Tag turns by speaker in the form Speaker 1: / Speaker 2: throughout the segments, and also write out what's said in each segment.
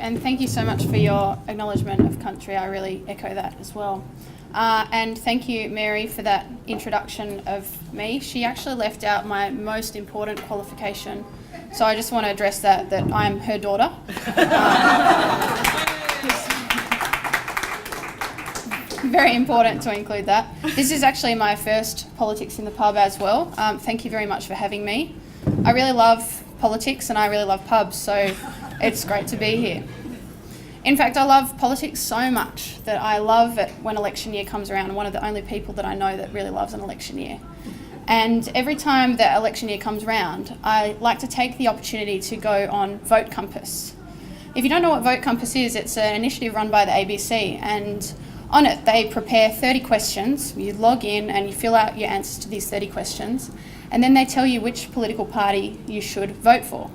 Speaker 1: and thank you so much for your acknowledgement of country. I really echo that as well. And thank you, Mary, for that introduction of me. She actually left out my most important qualification, so I just want to address that I'm her daughter. Very important to include that. This is actually my first Politics in the Pub as well. Thank you very much for having me. I really love politics and I really love pubs, so it's great to be here. In fact, I love politics so much that I love it when election year comes around. I'm one of the only people that I know that really loves an election year. And every time that election year comes around, I like to take the opportunity to go on Vote Compass. If you don't know what Vote Compass is, it's an initiative run by the ABC, and on it they prepare 30 questions. You log in and you fill out your answers to these 30 questions, and then they tell you which political party you should vote for.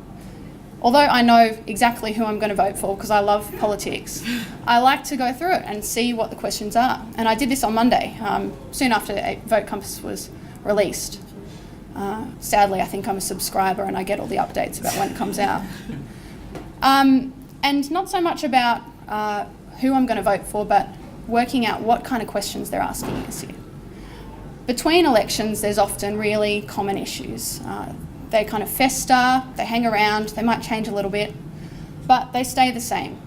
Speaker 1: Although I know exactly who I'm going to vote for because I love politics, I like to go through it and see what the questions are. And I did this on Monday, soon after Vote Compass was released. Sadly, I think I'm a subscriber and I get all the updates about when it comes out. And not so much about who I'm going to vote for, but working out what kind of questions they're asking this year. Between elections, there's often really common issues. They kind of fester, they hang around, they might change a little bit, but they stay the same.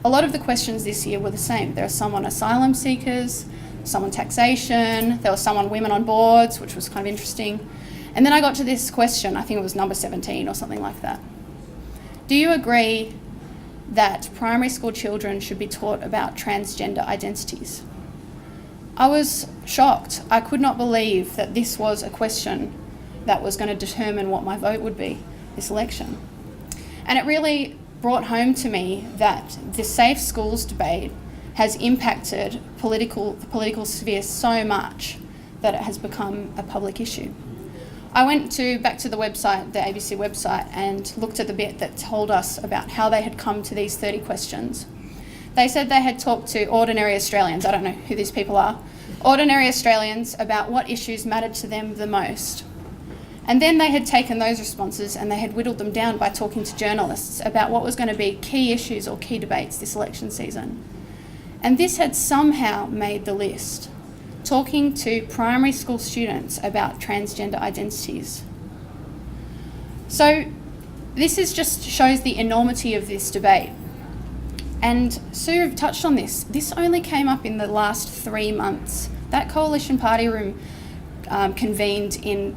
Speaker 1: A lot of the questions this year were the same. There are some on asylum seekers, some on taxation, there was some on women on boards, which was kind of interesting. And then I got to this question, I think it was number 17 or something like that. Do you agree that primary school children should be taught about transgender identities? I was shocked. I could not believe that this was a question that was going to determine what my vote would be this election. And it really brought home to me that the Safe Schools debate has impacted the political sphere so much that it has become a public issue. I went back to the website, the ABC website, and looked at the bit that told us about how they had come to these 30 questions. They said they had talked to ordinary Australians, I don't know who these people are, ordinary Australians about what issues mattered to them the most. And then they had taken those responses and they had whittled them down by talking to journalists about what was going to be key issues or key debates this election season. And this had somehow made the list, talking to primary school students about transgender identities. So this just shows the enormity of this debate. And Sue touched on this. This only came up in the last 3 months. That coalition party room convened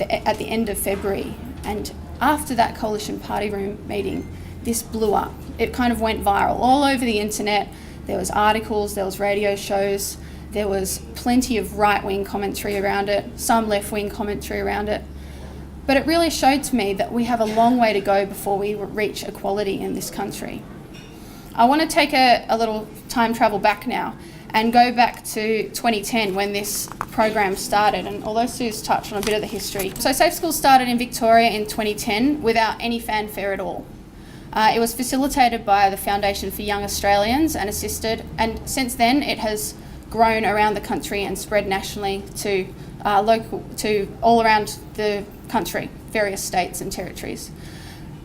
Speaker 1: at the end of February, and after that coalition party room meeting, this blew up. It kind of went viral all over the internet. There was articles, there was radio shows, there was plenty of right-wing commentary around it, some left-wing commentary around it. But it really showed to me that we have a long way to go before we reach equality in this country. I want to take a little time travel back now and go back to 2010 when this program started, and although Sue's touched on a bit of the history. So Safe Schools started in Victoria in 2010 without any fanfare at all. It was facilitated by the Foundation for Young Australians and assisted, and since then it has grown around the country and spread nationally to all around the country, various states and territories.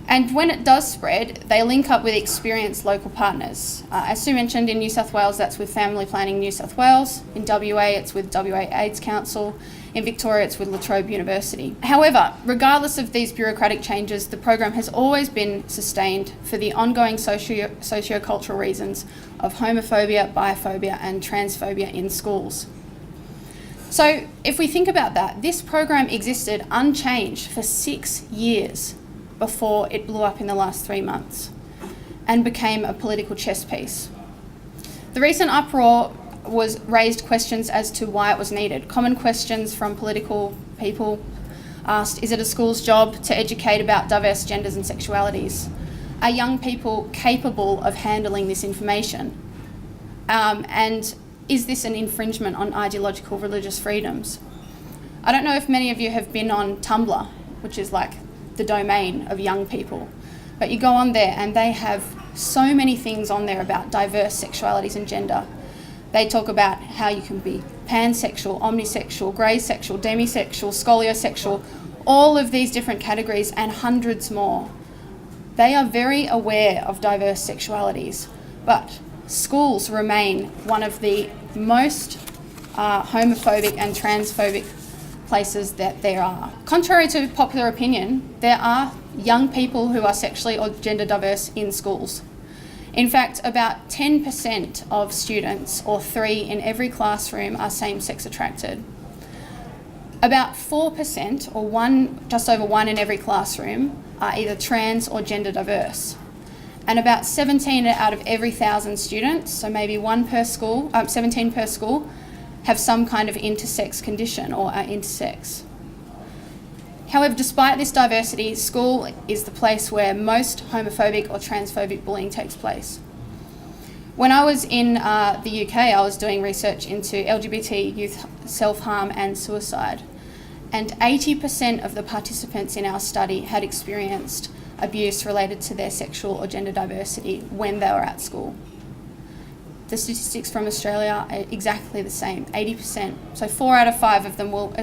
Speaker 1: And when it does spread, they link up with experienced local partners. As Sue mentioned, in New South Wales, that's with Family Planning New South Wales. In WA, it's with WA AIDS Council. In Victoria, it's with La Trobe University. However, regardless of these bureaucratic changes, the program has always been sustained for the ongoing socio-cultural reasons of homophobia, biphobia, and transphobia in schools. So if we think about that, this program existed unchanged for 6 years before it blew up in the last 3 months and became a political chess piece. The recent uproar raised questions as to why it was needed. Common questions from political people asked, is it a school's job to educate about diverse genders and sexualities? Are young people capable of handling this information? And is this an infringement on ideological religious freedoms? I don't know if many of you have been on Tumblr, which is like the domain of young people, but you go on there and they have so many things on there about diverse sexualities and gender. They talk about how you can be pansexual, omnisexual, grey sexual, demisexual, scoliosexual, all of these different categories and hundreds more. They are very aware of diverse sexualities, But schools remain one of the most homophobic and transphobic places that there are. Contrary to popular opinion, there are young people who are sexually or gender diverse in schools. In fact, about 10% of students, or 3 in every classroom, are same-sex attracted. About 4%, or just over 1 in every classroom, are either trans or gender diverse. And about 17 out of every 1,000 students, so maybe 17 per school, have some kind of intersex condition or are intersex. However, despite this diversity, school is the place where most homophobic or transphobic bullying takes place. When I was in the UK, I was doing research into LGBT youth self-harm and suicide, and 80% of the participants in our study had experienced abuse related to their sexual or gender diversity when they were at school. The statistics from Australia are exactly the same, 80%. So 4 out of 5 of them will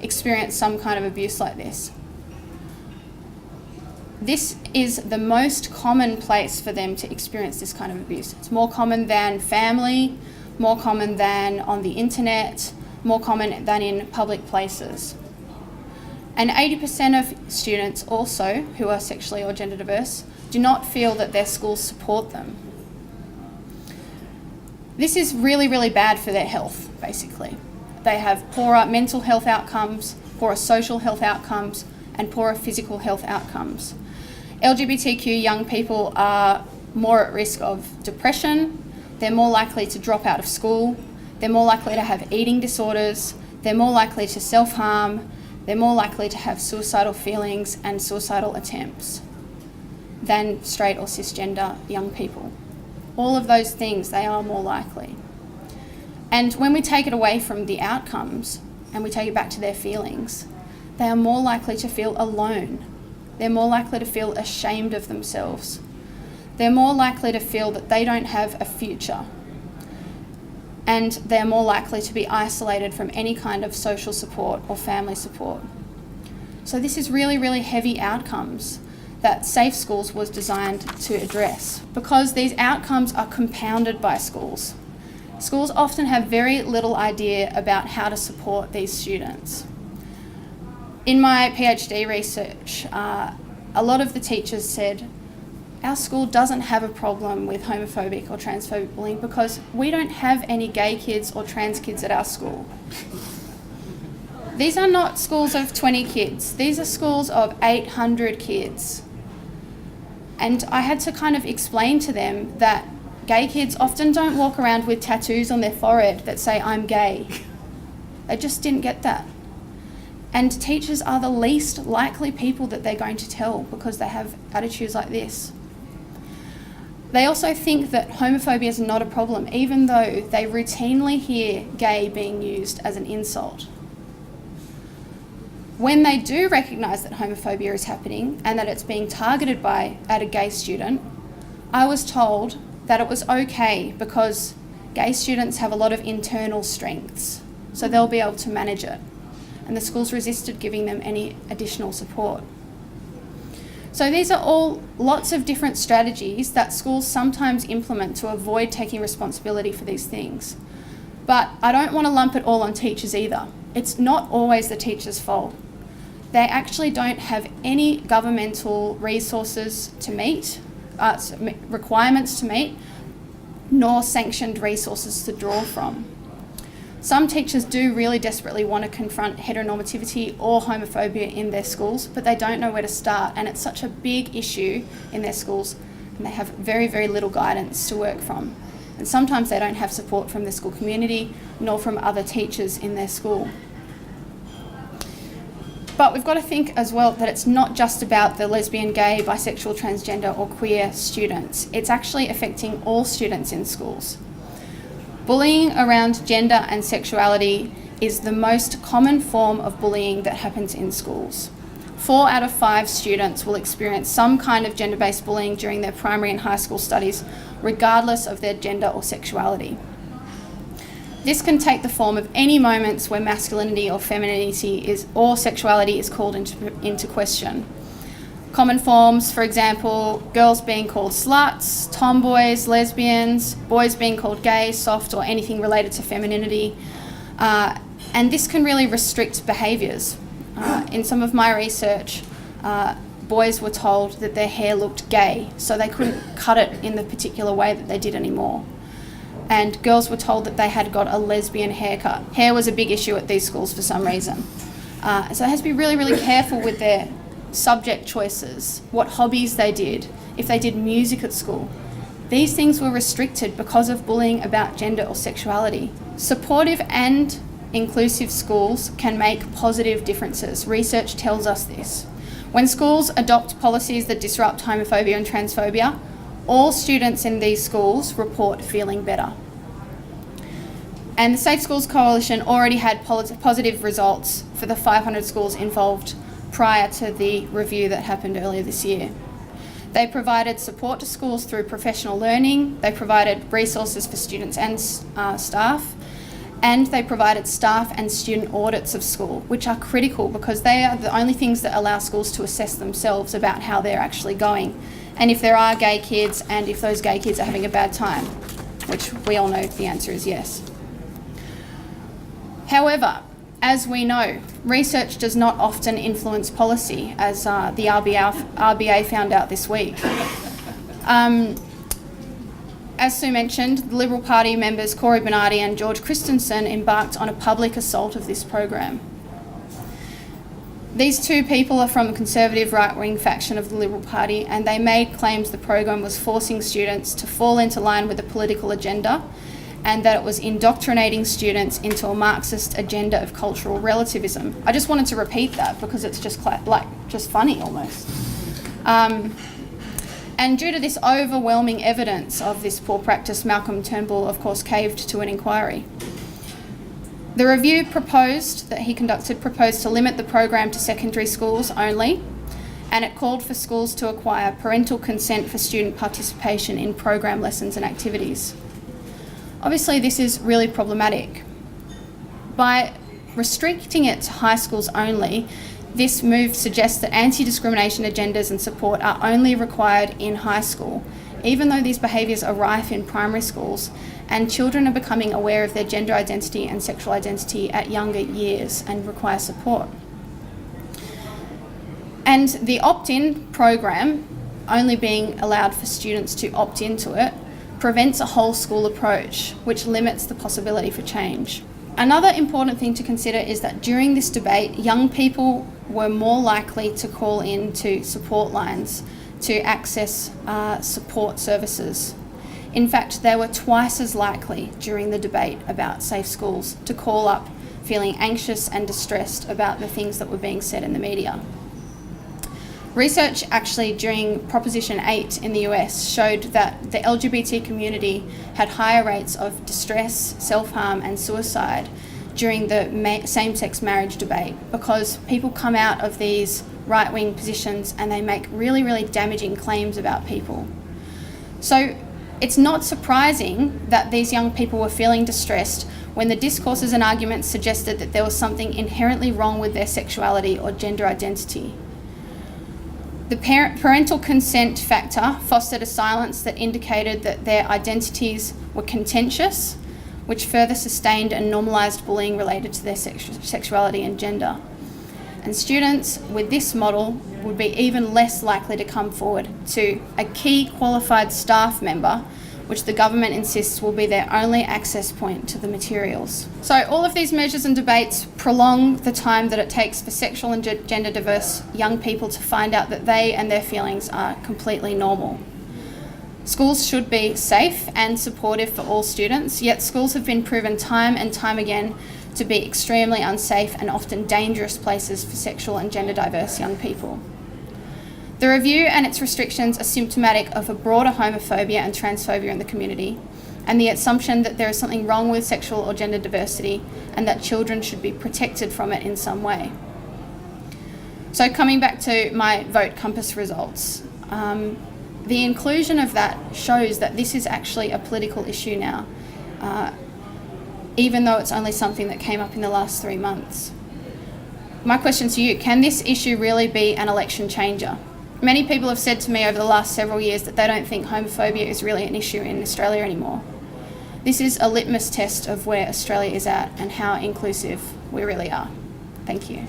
Speaker 1: experience some kind of abuse like this. This is the most common place for them to experience this kind of abuse. It's more common than family, more common than on the internet, more common than in public places. And 80% of students also, who are sexually or gender diverse, do not feel that their schools support them. This is really, really bad for their health, basically. They have poorer mental health outcomes, poorer social health outcomes, and poorer physical health outcomes. LGBTQ young people are more at risk of depression, they're more likely to drop out of school, they're more likely to have eating disorders, they're more likely to self-harm, they're more likely to have suicidal feelings and suicidal attempts than straight or cisgender young people. All of those things, they are more likely. And when we take it away from the outcomes and we take it back to their feelings, they are more likely to feel alone. They're more likely to feel ashamed of themselves. They're more likely to feel that they don't have a future. And they're more likely to be isolated from any kind of social support or family support. So this is really, really heavy outcomes that Safe Schools was designed to address, because these outcomes are compounded by schools. Schools often have very little idea about how to support these students. In my PhD research, a lot of the teachers said, our school doesn't have a problem with homophobic or transphobic bullying because we don't have any gay kids or trans kids at our school. These are not schools of 20 kids. These are schools of 800 kids. And I had to kind of explain to them that gay kids often don't walk around with tattoos on their forehead that say, I'm gay. They just didn't get that. And teachers are the least likely people that they're going to tell because they have attitudes like this. They also think that homophobia is not a problem, even though they routinely hear gay being used as an insult. When they do recognise that homophobia is happening and that it's being targeted at a gay student, I was told that it was okay because gay students have a lot of internal strengths, so they'll be able to manage it. And the schools resisted giving them any additional support. So these are all lots of different strategies that schools sometimes implement to avoid taking responsibility for these things. But I don't want to lump it all on teachers either. It's not always the teacher's fault. They actually don't have any governmental resources to meet, requirements to meet, nor sanctioned resources to draw from. Some teachers do really desperately want to confront heteronormativity or homophobia in their schools, but they don't know where to start, and it's such a big issue in their schools, and they have very, very little guidance to work from. And sometimes they don't have support from the school community, nor from other teachers in their school. But we've got to think as well that it's not just about the lesbian, gay, bisexual, transgender or queer students. It's actually affecting all students in schools. Bullying around gender and sexuality is the most common form of bullying that happens in schools. 4 out of 5 students will experience some kind of gender-based bullying during their primary and high school studies, regardless of their gender or sexuality. This can take the form of any moments where masculinity or femininity or sexuality is called into question. Common forms, for example, girls being called sluts, tomboys, lesbians, boys being called gay, soft, or anything related to femininity. And this can really restrict behaviours. In some of my research, boys were told that their hair looked gay, so they couldn't cut it in the particular way that they did anymore. And girls were told that they had got a lesbian haircut. Hair was a big issue at these schools for some reason. So they had to be really, really careful with their subject choices, what hobbies they did, if they did music at school. These things were restricted because of bullying about gender or sexuality. Supportive and inclusive schools can make positive differences. Research tells us this. When schools adopt policies that disrupt homophobia and transphobia, all students in these schools report feeling better. And the Safe Schools Coalition already had positive results for the 500 schools involved prior to the review that happened earlier this year. They provided support to schools through professional learning, they provided resources for students and staff, and they provided staff and student audits of school, which are critical because they are the only things that allow schools to assess themselves about how they're actually going, and if there are gay kids and if those gay kids are having a bad time, which we all know the answer is yes. However, as we know, research does not often influence policy, as the RBA found out this week. As Sue mentioned, the Liberal Party members Corey Bernardi and George Christensen embarked on a public assault of this program. These two people are from the conservative right-wing faction of the Liberal Party, and they made claims the program was forcing students to fall into line with a political agenda and that it was indoctrinating students into a Marxist agenda of cultural relativism. I just wanted to repeat that because it's just funny almost. And due to this overwhelming evidence of this poor practice, Malcolm Turnbull, of course, caved to an inquiry. The review that he conducted proposed to limit the program to secondary schools only, and it called for schools to acquire parental consent for student participation in program lessons and activities. Obviously, this is really problematic. By restricting it to high schools only, this move suggests that anti-discrimination agendas and support are only required in high school, even though these behaviours are rife in primary schools, and children are becoming aware of their gender identity and sexual identity at younger years and require support. And the opt-in program, only being allowed for students to opt into it, prevents a whole school approach, which limits the possibility for change. Another important thing to consider is that during this debate, young people were more likely to call in to support lines to access support services. In fact, they were twice as likely during the debate about safe schools to call up feeling anxious and distressed about the things that were being said in the media. Research actually during Proposition 8 in the US showed that the LGBT community had higher rates of distress, self-harm and suicide during the same-sex marriage debate because people come out of these right-wing positions and they make really, really damaging claims about people. So it's not surprising that these young people were feeling distressed when the discourses and arguments suggested that there was something inherently wrong with their sexuality or gender identity. The parental consent factor fostered a silence that indicated that their identities were contentious, which further sustained and normalised bullying related to their sexuality and gender. And students with this model would be even less likely to come forward to a key qualified staff member, which the government insists will be their only access point to the materials. So all of these measures and debates prolong the time that it takes for sexual and gender diverse young people to find out that they and their feelings are completely normal. Schools should be safe and supportive for all students, yet schools have been proven time and time again to be extremely unsafe and often dangerous places for sexual and gender diverse young people. The review and its restrictions are symptomatic of a broader homophobia and transphobia in the community, and the assumption that there is something wrong with sexual or gender diversity and that children should be protected from it in some way. So coming back to my Vote Compass results, the inclusion of that shows that this is actually a political issue now, even though it's only something that came up in the last 3 months. My question to you, can this issue really be an election changer? Many people have said to me over the last several years that they don't think homophobia is really an issue in Australia anymore. This is a litmus test of where Australia is at and how inclusive we really are. Thank you.